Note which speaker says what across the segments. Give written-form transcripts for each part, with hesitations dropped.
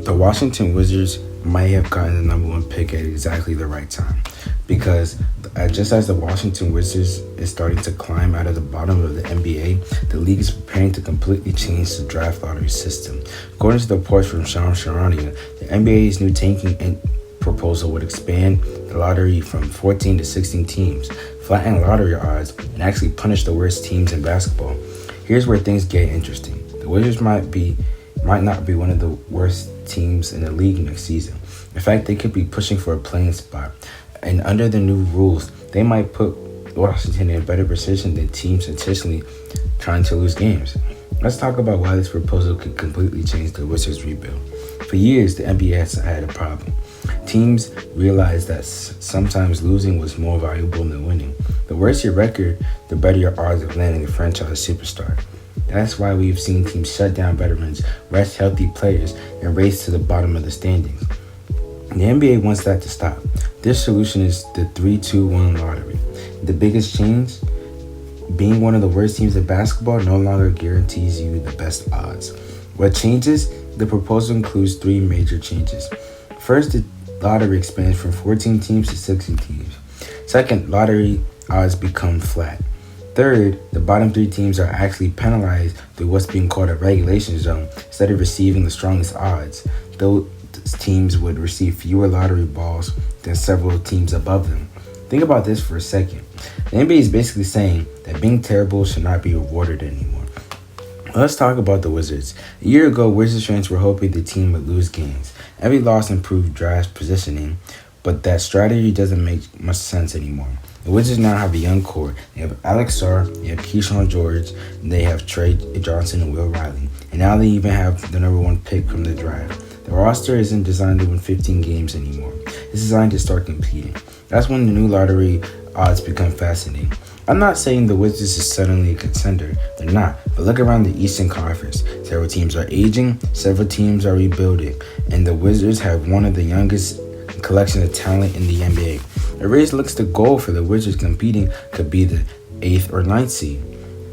Speaker 1: The Washington Wizards might have gotten the number one pick at exactly the right time because just as the Washington Wizards is starting to climb out of the bottom of the NBA, the league is preparing to completely change the draft lottery system. According to the reports from Sean Charania, the NBA's new tanking proposal would expand the lottery from 14 to 16 teams, flatten lottery odds, and actually punish the worst teams in basketball. Here's where things get interesting. The Wizards might not be one of the worst teams in the league next season. In fact, they could be pushing for a playing spot. And under the new rules, they might put Washington in a better position than teams intentionally trying to lose games. Let's talk about why this proposal could completely change the Wizards' rebuild. For years, the NBA has had a problem. Teams realized that sometimes losing was more valuable than winning. The worse your record, the better your odds of landing a franchise superstar. That's why we've seen teams shut down veterans, rest healthy players, and race to the bottom of the standings. The NBA wants that to stop. Their solution is the 3-2-1 lottery. The biggest change? Being one of the worst teams in basketball no longer guarantees you the best odds. What changes? The proposal includes three major changes. First, the lottery expands from 14 teams to 16 teams. Second, lottery odds become flat. Third, the bottom three teams are actually penalized through what's being called a regulation zone instead of receiving the strongest odds. Those teams would receive fewer lottery balls than several teams above them. Think about this for a second. The NBA is basically saying that being terrible should not be rewarded anymore. Let's talk about the Wizards. A year ago, Wizards fans were hoping the team would lose games. Every loss improved draft positioning, but that strategy doesn't make much sense anymore. The Wizards now have a young core. They have Alex Sarr, they have Keyshawn George, they have Trey Johnson and Will Riley. And now they even have the number one pick from the draft. The roster isn't designed to win 15 games anymore. It's designed to start competing. That's when the new lottery odds become fascinating. I'm not saying the Wizards is suddenly a contender. They're not. But look around the Eastern Conference. Several teams are aging, several teams are rebuilding, and the Wizards have one of the youngest collections of talent in the NBA. The race looks the goal for the Wizards competing could be the 8th or 9th seed.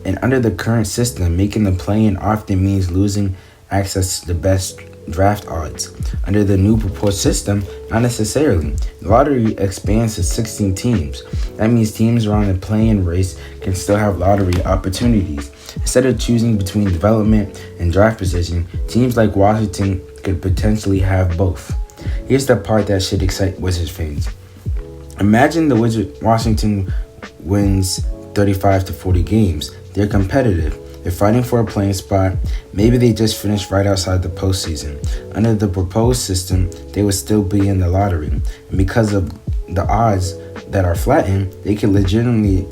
Speaker 1: And under the current system, making the play-in often means losing access to the best draft odds. Under the new proposed system, not necessarily. The lottery expands to 16 teams. That means teams around the play-in race can still have lottery opportunities. Instead of choosing between development and draft position, teams like Washington could potentially have both. Here's the part that should excite Wizards fans. Imagine Washington wins 35 to 40 games. They're competitive. They're fighting for a playing spot. Maybe they just finished right outside the postseason. Under the proposed system, they would still be in the lottery. And because of the odds that are flattened, they could legitimately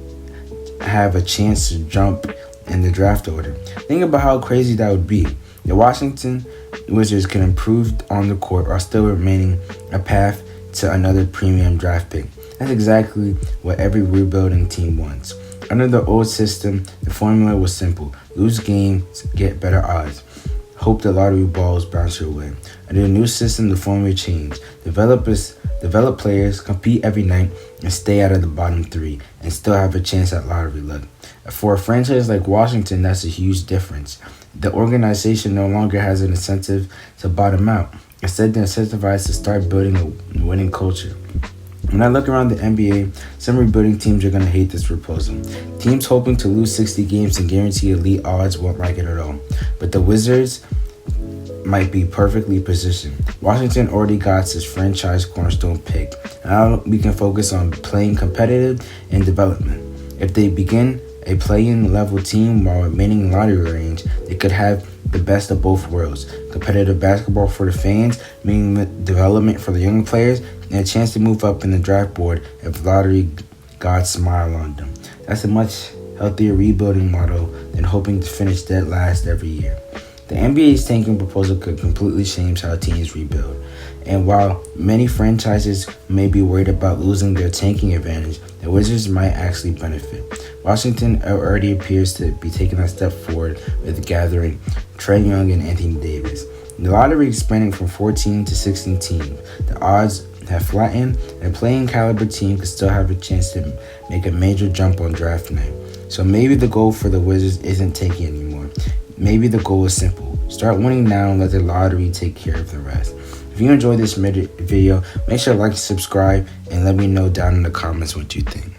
Speaker 1: have a chance to jump in the draft order. Think about how crazy that would be. The Washington Wizards can improve on the court while still remaining a path to another premium draft pick. That's exactly what every rebuilding team wants. Under the old system, the formula was simple. Lose games, get better odds. Hope the lottery balls bounce your way. Under the new system, the formula changed. Develop players, compete every night, and stay out of the bottom three, and still have a chance at lottery luck. For a franchise like Washington, that's a huge difference. The organization no longer has an incentive to bottom out. Instead, they're incentivized to start building a winning culture. When I look around the NBA, some rebuilding teams are going to hate this proposal. Teams hoping to lose 60 games and guarantee elite odds won't like it at all. But the Wizards might be perfectly positioned. Washington already got his franchise cornerstone pick. Now we can focus on playing competitive and development. If they begin a play-in level team while remaining in lottery range, they could have the best of both worlds. Competitive basketball for the fans, meaning development for the young players, and a chance to move up in the draft board if lottery gods smile on them. That's a much healthier rebuilding model than hoping to finish dead last every year. The NBA's tanking proposal could completely change how teams rebuild. And while many franchises may be worried about losing their tanking advantage, the Wizards might actually benefit. Washington already appears to be taking a step forward with gathering Trae Young and Anthony Davis. The lottery expanding from 14 to 16 teams. The odds have flattened, and a playing caliber team could still have a chance to make a major jump on draft night. So maybe the goal for the Wizards isn't tanking anymore. Maybe the goal is simple. Start winning now and let the lottery take care of the rest. If you enjoyed this video, make sure to like and subscribe and let me know down in the comments what you think.